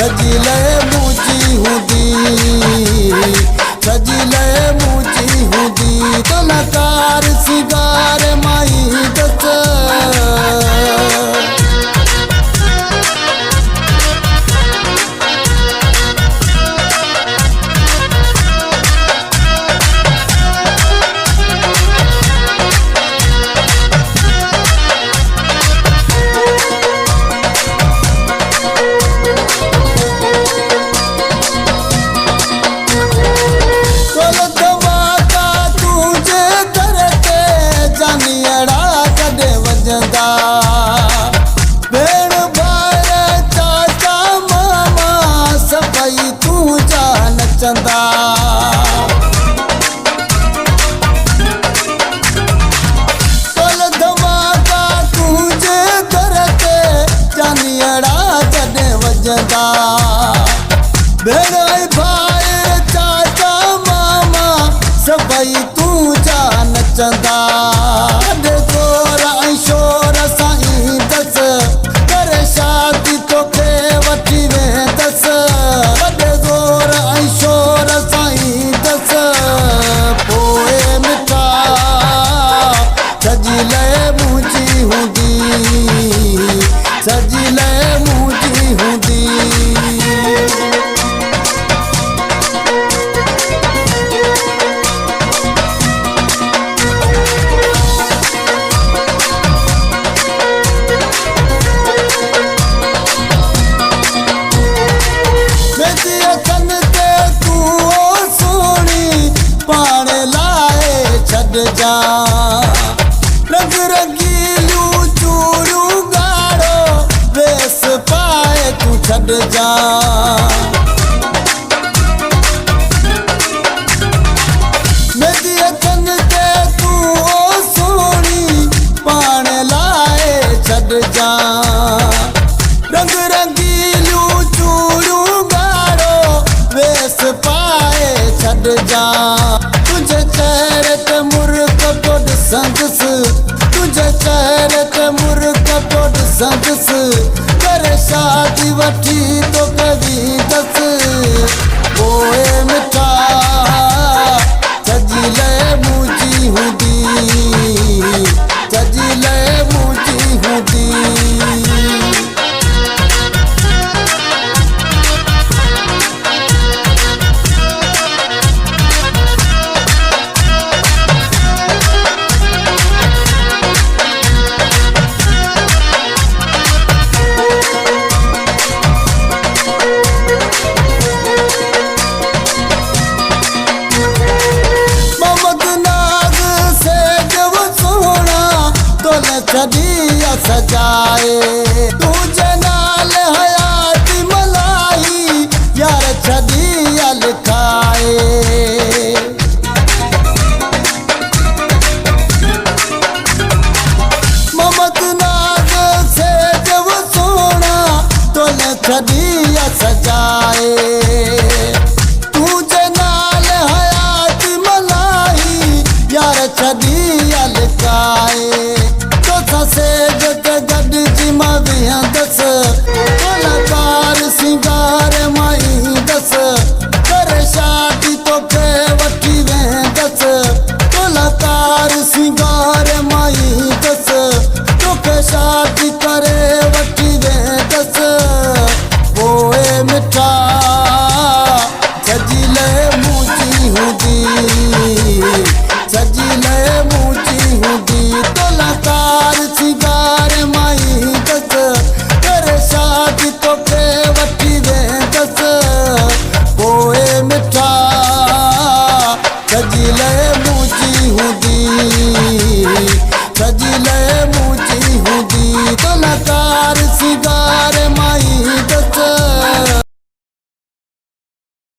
सजिले मुझी हुदी सजिले मुझी हुदी तो नकार सिगार माई दस भेण भार चाचा मामा सभई तू जा नचंदा कल धमाका तुझे दर ते जानियड़ा जॾे वजंदा भेण भार चाचा मामा सभई तू जा नचंदा शोर साईं दस करे शादी तोखे वठी वेंदस वॾे ज़ोर ऐं शोर साईं दस पोइ मिठा सजिले मुंहिंजी हूंदी सजिले मुंहिंजी हूंदी जा रंग रंगीलियूं चूड़ियूं ॻाढ़ो वेस पाए तूं छॾ जा मेंदी अखनि ते तूं सोणी पाण लाइ छॾ जा रंग रंगीलियूं चूड़ियूं ॻाढ़ो वेस पाए छॾ जा तुझे चेहरे ते मुर्क तो ॾिसंदसि तुझे चेहरे ते मुर्क तो ॾिसंदसि करे शादी वठी तो कवींदसि पोइ मिठा सजिले मुंहिंजी हूंदी सजिले मुंहिंजी हूंदी छॾिया सजाए तुझे नाल हयाती मलाई यार छॾिया लिखाए ममद नाग से जब सोना तोले छॾिया सजाए